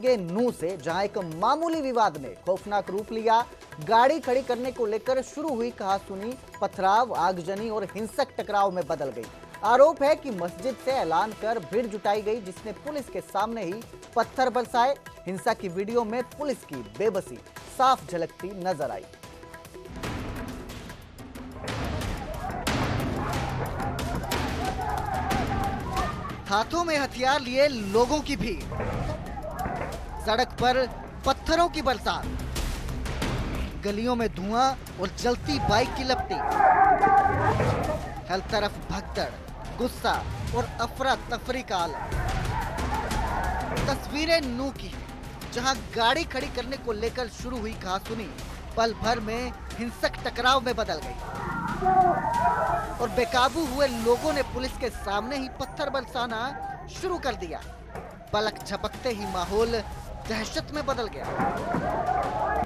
के नू से, जहां एक मामूली विवाद ने खौफनाक रूप लिया। गाड़ी खड़ी करने को लेकर शुरू हुई कहासुनी पथराव, आगजनी और हिंसक टकराव में बदल गई। आरोप है कि मस्जिद से ऐलान कर भीड़ जुटाई गई, जिसने पुलिस के सामने ही पत्थर बरसाए। हिंसा की वीडियो में पुलिस की बेबसी साफ झलकती नजर आई। हाथों में हथियार लिए लोगों की भीड़, सड़क पर पत्थरों की बरसात, गलियों में धुआं और जलती बाइक की लपटी, हर तरफ भगदड़, गुस्सा और अफरा तफरी का आलम। तस्वीरें नू की हैं, जहां गाड़ी खड़ी करने को लेकर शुरू हुई कहासुनी पल भर में हिंसक टकराव में बदल गई और बेकाबू हुए लोगों ने पुलिस के सामने ही पत्थर बरसाना शुरू कर दिया। पलक झपकते ही माहौल दहशत में बदल गया।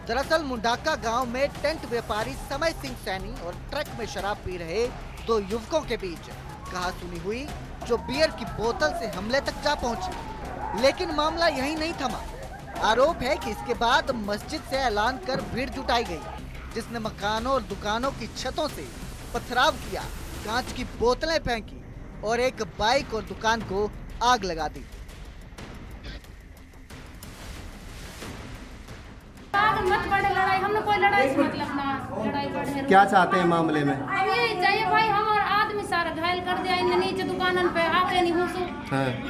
दरअसल मुंडाका गांव में टेंट व्यापारी समय सिंह सैनी और ट्रक में शराब पी रहे दो युवकों के बीच कहासुनी हुई, जो बियर की बोतल से हमले तक जा पहुंची। लेकिन मामला यही नहीं थमा। आरोप है कि इसके बाद मस्जिद से ऐलान कर भीड़ जुटाई गई, जिसने मकानों और दुकानों की छतों से पथराव किया, कांच की बोतलें फेंकी और एक बाइक और दुकान को आग लगा दी। मत बढ़े लड़ाई, हमने कोई लड़ाई से मतलब ना लड़ाई बढ़े। क्या चाहते हैं मामले में? हम यही चाहिए भाई, हमारा आदमी सारा घायल कर दिया, इन्हें नीचे दुकानन पे आके नहीं घुसू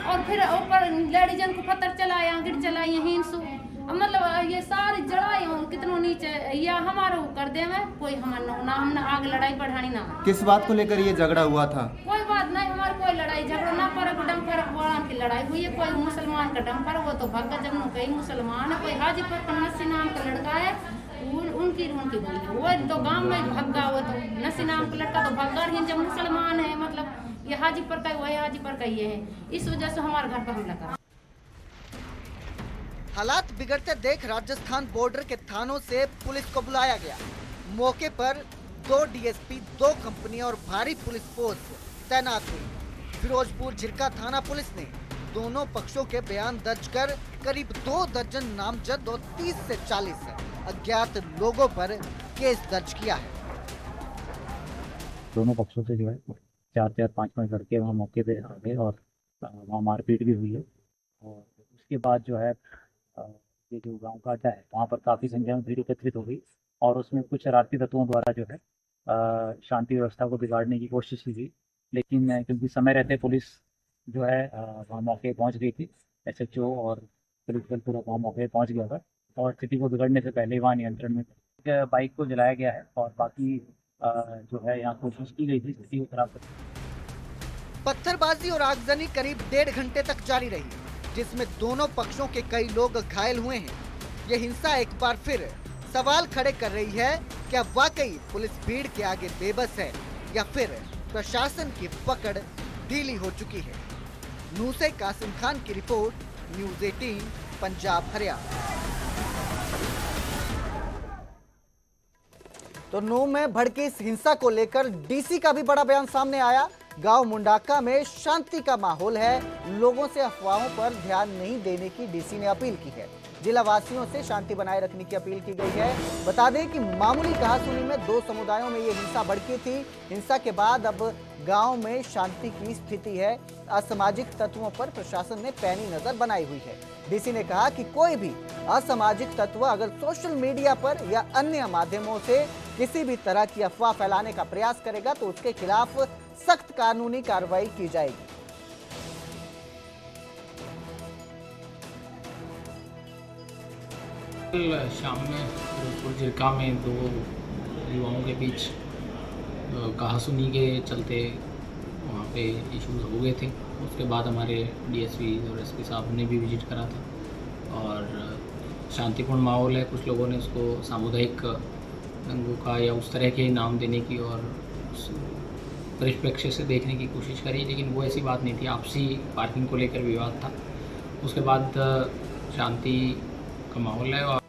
और फिर ऊपर लेडीजन को पत्थर चलाया, गिर चलाई हिंसू, मतलब ये सारी जड़ाई कितनों नीचे या हमारे कर दे में कोई हमारा ना, हमने आग लड़ाई बढ़ानी ना। किस बात को लेकर ये झगड़ा हुआ था? कोई बात नहीं, हमारे कोई लड़ाई झगड़ा ना, पर डंपर वाला की लड़ाई हुई है। कोई मुसलमान का डंपर, वो तो भगत जब कई मुसलमान है, कोई हाजीपुर का नसी नाम का लड़का है, उनकी हुई है। वो तो गांव में भगा, वो तो नसी नाम का लड़का तो भगा ही, जब मुसलमान है मतलब ये हाजीपुर का, वही हाजीपुर का ये है, इस वजह से हमारे घर पर हमला करा। हालात बिगड़ते देख राजस्थान बॉर्डर के थानों से पुलिस को बुलाया गया। मौके पर 2 डीएसपी, 2 कंपनियां और भारी पुलिस फोर्स तैनात हुई। फिरोजपुर झिरका थाना पुलिस ने दोनों पक्षों के बयान दर्ज कर करीब 2 दर्जन नामजद और 30 से 40 अज्ञात लोगों पर केस दर्ज किया है। दोनों पक्षों से जो है 4-4, 5-5 लड़के वहाँ मौके पे आ गए और वहाँ मारपीट भी हुई है। और उसके बाद जो है ये जो गांव का अड्डा है, वहाँ पर काफ़ी संख्या में भीड़ एकत्रित हो गई और उसमें कुछ शरारती तत्वों द्वारा जो है शांति व्यवस्था को बिगाड़ने की कोशिश की गई। लेकिन क्योंकि समय रहते पुलिस जो है वहाँ मौके पहुँच गई थी, SHO और पुलिस बल पूरा वहाँ मौके पहुँच गया था और स्थिति को बिगड़ने से पहले वहाँ नियंत्रण में बाइक को जलाया गया है और बाकी जो है यहाँ कोशिश की गई थी स्थिति को खराब करने। पत्थरबाजी और आगजनी करीब 1.5 घंटे तक जारी रही, जिसमें दोनों पक्षों के कई लोग घायल हुए हैं। ये हिंसा एक बार फिर सवाल खड़े कर रही है, क्या वाकई पुलिस भीड़ के आगे बेबस है या फिर प्रशासन की पकड़ ढीली हो चुकी है। नू से कासिम खान की रिपोर्ट, न्यूज़ 18 पंजाब हरियाणा। तो नू में भड़की इस हिंसा को लेकर डीसी का भी बड़ा बयान सामने आया। गांव मुंडाका में शांति का माहौल है, लोगों से अफवाहों पर ध्यान नहीं देने की डीसी ने अपील की है। जिला वासियों से शांति बनाए रखने की अपील की गई है। बता दें कि मामूली कहासुनी में 2 समुदायों में ये हिंसा भड़की थी। हिंसा के बाद अब गांव में शांति की स्थिति है। असामाजिक तत्वों पर प्रशासन ने पैनी नजर बनाई हुई है। डीसी ने कहा कि कोई भी असामाजिक तत्व अगर सोशल मीडिया पर या अन्य माध्यमों से किसी भी तरह की अफवाह फैलाने का प्रयास करेगा तो उसके खिलाफ सख्त कानूनी कार्रवाई की जाएगी। कल शाम में फिरोजपुर झिरका में 2 युवाओं के बीच कहासुनी के चलते वहाँ पे इश्यूज हो गए थे। उसके बाद हमारे DSP और SP साहब ने भी विजिट करा था और शांतिपूर्ण माहौल है। कुछ लोगों ने उसको सामुदायिक दंगों का या उस तरह के नाम देने की और परिप्रेक्ष्य से देखने की कोशिश करी, लेकिन वो ऐसी बात नहीं थी। आपसी पार्किंग को लेकर विवाद था। उसके बाद शांति का माहौल है।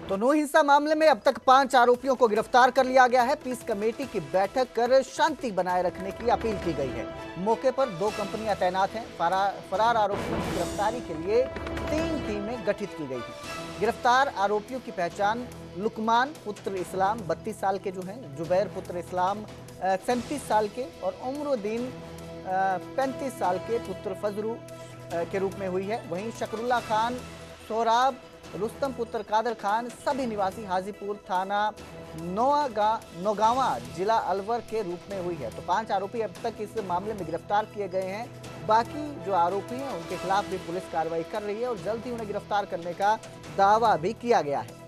तो नू हिंसा मामले में अब तक 5 आरोपियों को गिरफ्तार कर लिया गया है। पीस कमेटी की बैठक कर शांति बनाए रखने की अपील की गई है। मौके पर 2 कंपनियां तैनात हैं। फरार आरोपियों की गिरफ्तारी के लिए 3 टीमें गठित की गई थी। गिरफ्तार आरोपियों की पहचान लुकमान पुत्र इस्लाम 32 साल के जो हैं, जुबैर पुत्र इस्लाम 37 साल के और उमरुद्दीन 35 साल के पुत्र फजरू के रूप में हुई है। वहीं शकरुल्ला खान, सोहराब, रुस्तम पुत्र कादर खान सभी निवासी हाजीपुर थाना नौगावा जिला अलवर के रूप में हुई है। तो 5 आरोपी अब तक इस मामले में गिरफ्तार किए गए हैं। बाकी जो आरोपी हैं उनके खिलाफ भी पुलिस कार्रवाई कर रही है और जल्द ही उन्हें गिरफ्तार करने का दावा भी किया गया है।